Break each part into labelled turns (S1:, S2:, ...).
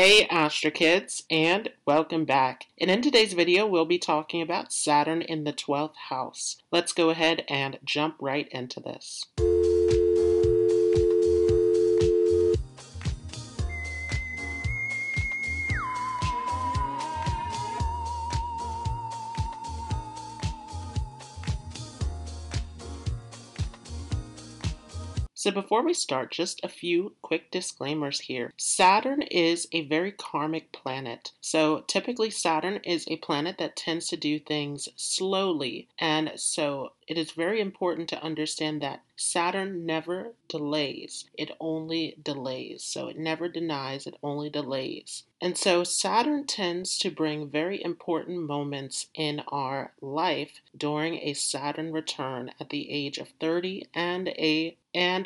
S1: Hey Astro Kids, and welcome back. And in today's video, we'll be talking about Saturn in the 12th house. Let's go ahead and jump right into this. So before we start, just a few quick disclaimers here. Saturn is a very karmic planet. So typically Saturn is a planet that tends to do things slowly. And so it is very important to understand that Saturn never delays. It only delays. So it never denies, it only delays. And so Saturn tends to bring very important moments in our life during a Saturn return at the age of 30 and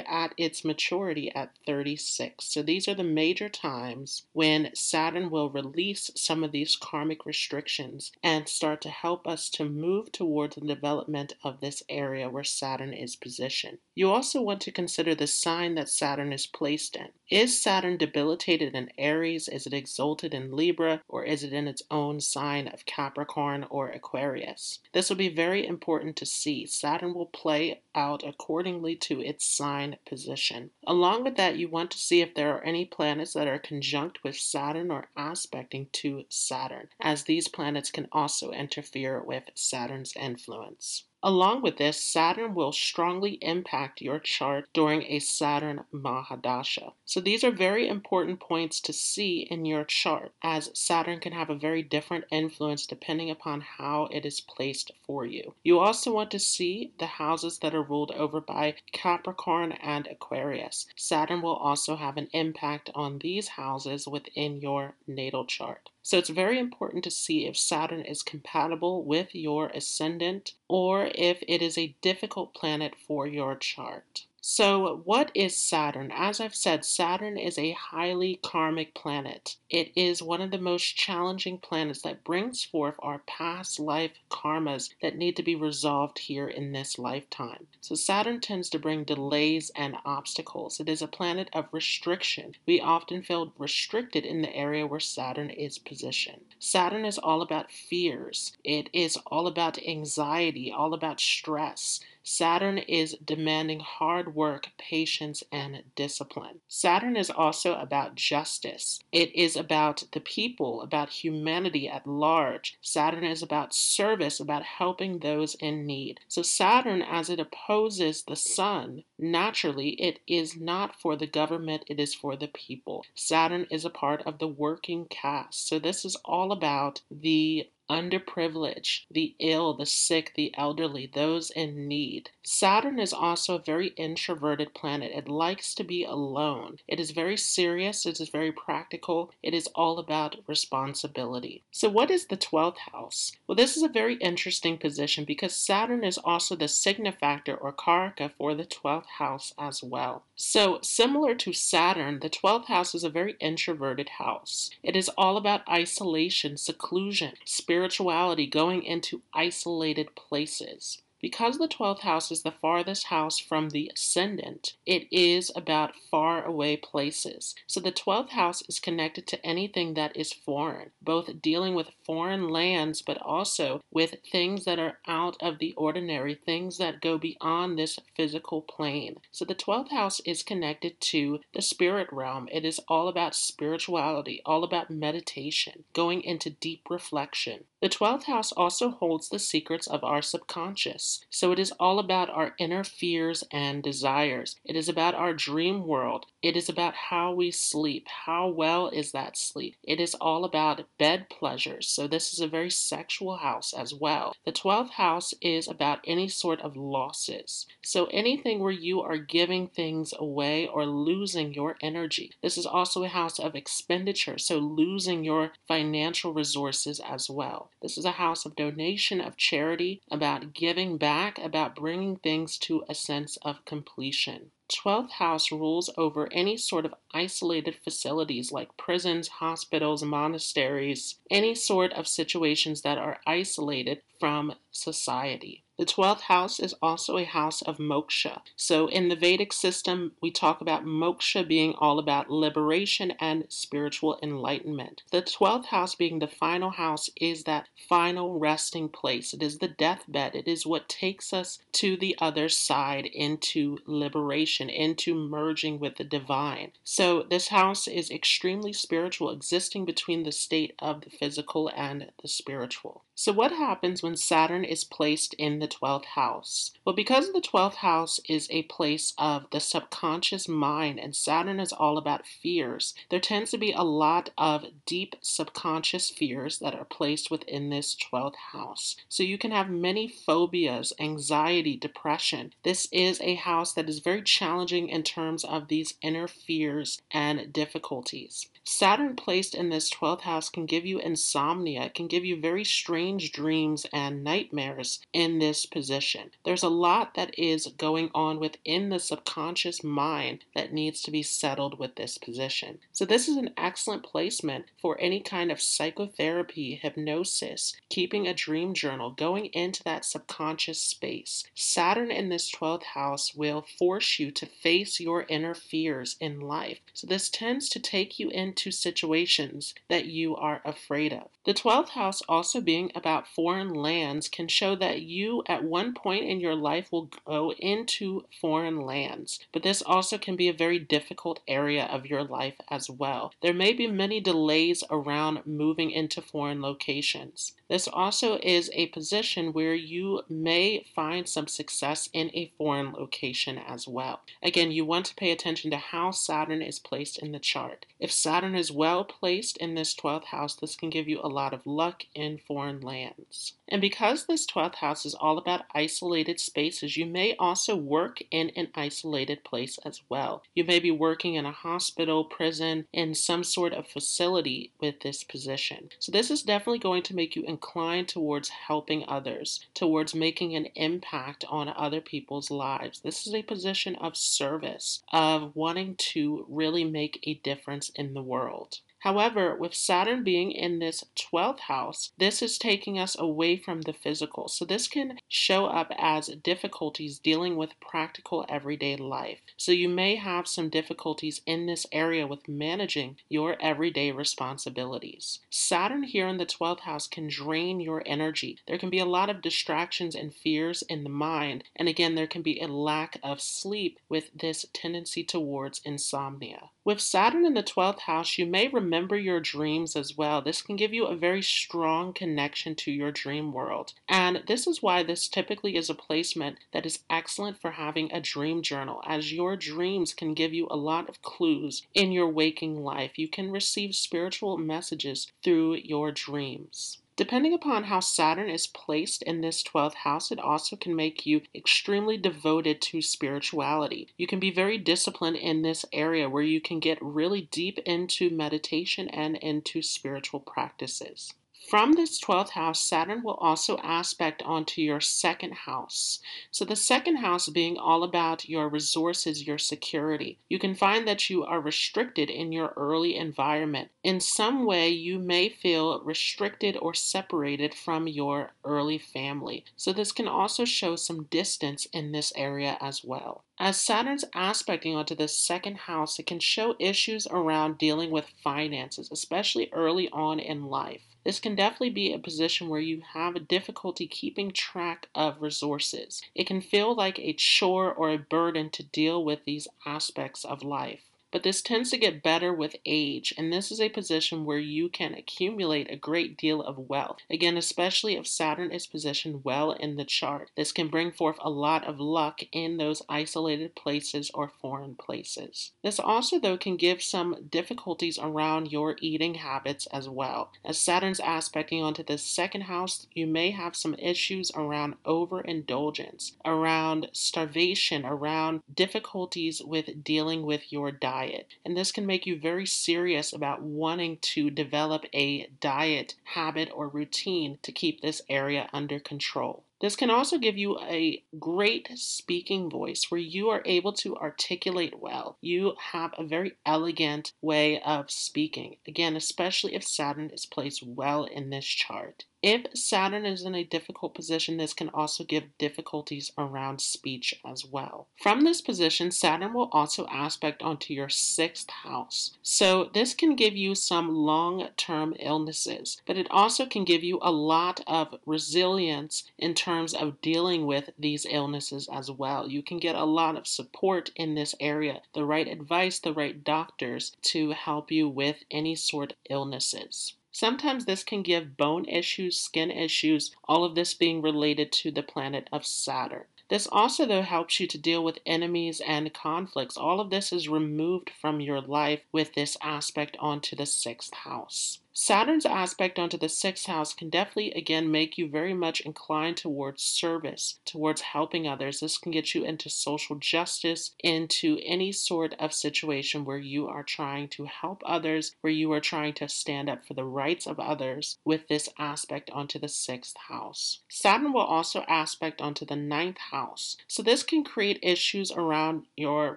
S1: at its maturity at 36. So these are the major times when Saturn will release some of these karmic restrictions and start to help us to move towards the development of this area where Saturn is positioned. You also want to consider the sign that Saturn is placed in. Is Saturn debilitated in Aries? Is it exalted in Libra? Or is it in its own sign of Capricorn or Aquarius? This will be very important to see. Saturn will play out accordingly to its sign position. Along with that, you want to see if there are any planets that are conjunct with Saturn or aspecting to Saturn, as these planets can also interfere with Saturn's influence. Along with this, Saturn will strongly impact your chart during a Saturn Mahadasha. So these are very important points to see in your chart, as Saturn can have a very different influence depending upon how it is placed for you. You also want to see the houses that are ruled over by Capricorn and Aquarius. Saturn will also have an impact on these houses within your natal chart. So it's very important to see if Saturn is compatible with your ascendant or if it is a difficult planet for your chart. So what is Saturn? As I've said, Saturn is a highly karmic planet. It is one of the most challenging planets that brings forth our past life karmas that need to be resolved here in this lifetime. So Saturn tends to bring delays and obstacles. It is a planet of restriction. We often feel restricted in the area where Saturn is positioned. Saturn is all about fears. It is all about anxiety, all about stress. Saturn is demanding hard work, patience, and discipline. Saturn is also about justice. It is about the people, about humanity at large. Saturn is about service, about helping those in need. So Saturn, as it opposes the sun, naturally, it is not for the government, it is for the people. Saturn is a part of the working caste. So this is all about the underprivileged, the ill, the sick, the elderly, those in need. Saturn is also a very introverted planet. It likes to be alone. It is very serious. It is very practical. It is all about responsibility. So what is the 12th house? Well, this is a very interesting position because Saturn is also the signifactor or karaka for the 12th house as well. So similar to Saturn, the 12th house is a very introverted house. It is all about isolation, seclusion, spirituality, going into isolated places. Because the 12th house is the farthest house from the ascendant, it is about far away places. So the 12th house is connected to anything that is foreign, both dealing with foreign lands, but also with things that are out of the ordinary, things that go beyond this physical plane. So the 12th house is connected to the spirit realm. It is all about spirituality, all about meditation, going into deep reflection. The 12th house also holds the secrets of our subconscious. So it is all about our inner fears and desires. It is about our dream world. It is about how we sleep. How well is that sleep? It is all about bed pleasures. So this is a very sexual house as well. The 12th house is about any sort of losses. So anything where you are giving things away or losing your energy. This is also a house of expenditure. So losing your financial resources as well. This is a house of donation, of charity, about giving back, about bringing things to a sense of completion. 12th house rules over any sort of isolated facilities like prisons, hospitals, monasteries, any sort of situations that are isolated from society. The The 12th house is also a house of moksha. So in the Vedic system, we talk about moksha being all about liberation and spiritual enlightenment. The 12th house being the final house is that final resting place. It is the deathbed. It is what takes us to the other side into liberation, into merging with the divine. So this house is extremely spiritual, existing between the state of the physical and the spiritual. So what happens when Saturn is placed in the 12th house? Well, because the 12th house is a place of the subconscious mind and Saturn is all about fears, there tends to be a lot of deep subconscious fears that are placed within this 12th house. So you can have many phobias, anxiety, depression. This is a house that is very challenging in terms of these inner fears and difficulties. Saturn placed in this 12th house can give you insomnia. It can give you very strange dreams and nightmares in this position. There's a lot that is going on within the subconscious mind that needs to be settled with this position. So this is an excellent placement for any kind of psychotherapy, hypnosis, keeping a dream journal, going into that subconscious space. Saturn in this 12th house will force you to face your inner fears in life. So this tends to take you into situations that you are afraid of. The 12th house also being about foreign lands can show that you at one point in your life will go into foreign lands, but this also can be a very difficult area of your life as well. There may be many delays around moving into foreign locations. This also is a position where you may find some success in a foreign location as well. Again, you want to pay attention to how Saturn is placed in the chart. If Saturn is well placed in this 12th house, this can give you a lot of luck in foreign lands. And because this 12th house is all about isolated spaces, you may also work in an isolated place as well. You may be working in a hospital, prison, in some sort of facility with this position. So this is definitely going to make you inclined towards helping others, towards making an impact on other people's lives. This is a position of service, of wanting to really make a difference in the world. However, with Saturn being in this 12th house, this is taking us away from the physical. So this can show up as difficulties dealing with practical everyday life. So you may have some difficulties in this area with managing your everyday responsibilities. Saturn here in the 12th house can drain your energy. There can be a lot of distractions and fears in the mind. And again, there can be a lack of sleep with this tendency towards insomnia. With Saturn in the 12th house, you may remember your dreams as well. This can give you a very strong connection to your dream world. And this is why this typically is a placement that is excellent for having a dream journal, as your dreams can give you a lot of clues in your waking life. You can receive spiritual messages through your dreams. Depending upon how Saturn is placed in this 12th house, it also can make you extremely devoted to spirituality. You can be very disciplined in this area where you can get really deep into meditation and into spiritual practices. From this 12th house, Saturn will also aspect onto your second house. So the second house being all about your resources, your security. You can find that you are restricted in your early environment. In some way, you may feel restricted or separated from your early family. So this can also show some distance in this area as well. As Saturn's aspecting onto the second house, it can show issues around dealing with finances, especially early on in life. This can definitely be a position where you have a difficulty keeping track of resources. It can feel like a chore or a burden to deal with these aspects of life. But this tends to get better with age, and this is a position where you can accumulate a great deal of wealth. Again, especially if Saturn is positioned well in the chart. This can bring forth a lot of luck in those isolated places or foreign places. This also, though, can give some difficulties around your eating habits as well. As Saturn's aspecting onto the second house, you may have some issues around overindulgence, around starvation, around difficulties with dealing with your diet. And this can make you very serious about wanting to develop a diet habit or routine to keep this area under control. This can also give you a great speaking voice where you are able to articulate well. You have a very elegant way of speaking. Again, especially if Saturn is placed well in this chart. If Saturn is in a difficult position, this can also give difficulties around speech as well. From this position, Saturn will also aspect onto your 6th house. So this can give you some long-term illnesses, but it also can give you a lot of resilience in terms of dealing with these illnesses as well. You can get a lot of support in this area, the right advice, the right doctors to help you with any sort of illnesses. Sometimes this can give bone issues, skin issues, all of this being related to the planet of Saturn. This also, though, helps you to deal with enemies and conflicts. All of this is removed from your life with this aspect onto the 6th house. Saturn's aspect onto the 6th house can definitely, again, make you very much inclined towards service, towards helping others. This can get you into social justice, into any sort of situation where you are trying to help others, where you are trying to stand up for the rights of others with this aspect onto the 6th house. Saturn will also aspect onto the 9th house. So this can create issues around your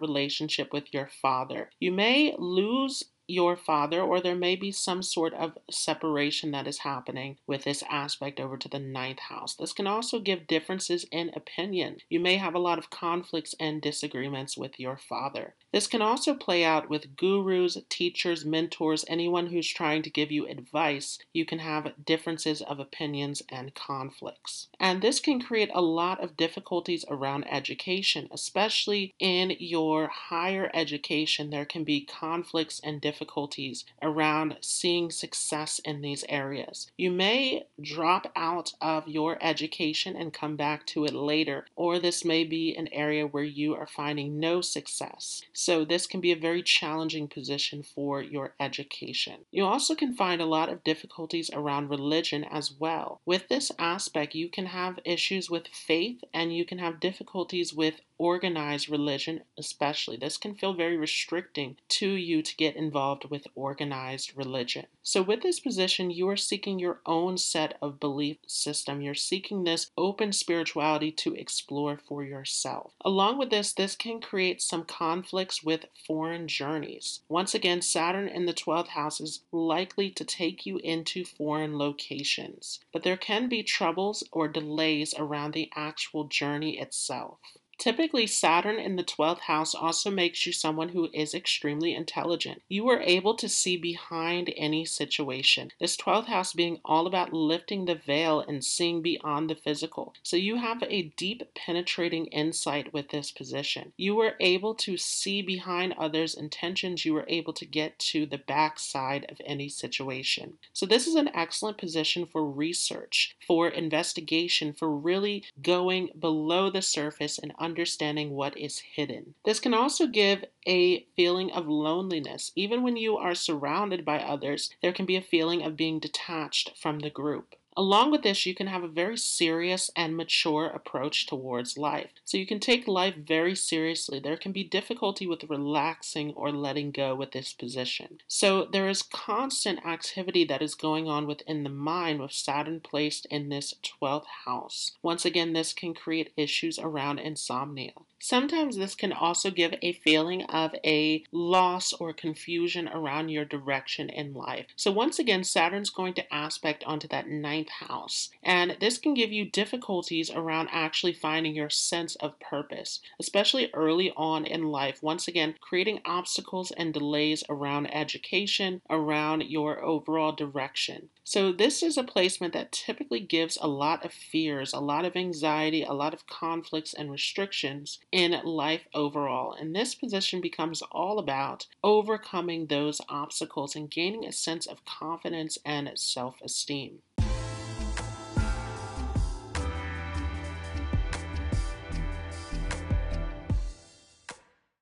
S1: relationship with your father. You may lose your father, or there may be some sort of separation that is happening with this aspect over to the 9th house. This can also give differences in opinion. You may have a lot of conflicts and disagreements with your father. This can also play out with gurus, teachers, mentors, anyone who's trying to give you advice. You can have differences of opinions and conflicts. And this can create a lot of difficulties around education, especially in your higher education. There can be conflicts and difficulties around seeing success in these areas. You may drop out of your education and come back to it later, or this may be an area where you are finding no success. So this can be a very challenging position for your education. You also can find a lot of difficulties around religion as well. With this aspect, you can have issues with faith, and you can have difficulties with organized religion especially. This can feel very restricting to you to get involved with organized religion. So with this position, you are seeking your own set of belief system. You're seeking this open spirituality to explore for yourself. Along with this can create some conflicts with foreign journeys. Once again, Saturn in the 12th house is likely to take you into foreign locations, but there can be troubles or delays around the actual journey itself. Typically, Saturn in the 12th house also makes you someone who is extremely intelligent. You are able to see behind any situation. This 12th house being all about lifting the veil and seeing beyond the physical. So you have a deep penetrating insight with this position. You are able to see behind others' intentions. You are able to get to the backside of any situation. So this is an excellent position for research, for investigation, for really going below the surface and understanding what is hidden. This can also give a feeling of loneliness. Even when you are surrounded by others, there can be a feeling of being detached from the group. Along with this, you can have a very serious and mature approach towards life. So you can take life very seriously. There can be difficulty with relaxing or letting go with this position. So there is constant activity that is going on within the mind with Saturn placed in this 12th house. Once again, this can create issues around insomnia. Sometimes this can also give a feeling of a loss or confusion around your direction in life. So once again, Saturn's going to aspect onto that 9th house. And this can give you difficulties around actually finding your sense of purpose, especially early on in life. Once again, creating obstacles and delays around education, around your overall direction. So this is a placement that typically gives a lot of fears, a lot of anxiety, a lot of conflicts and restrictions in life overall. And this position becomes all about overcoming those obstacles and gaining a sense of confidence and self-esteem.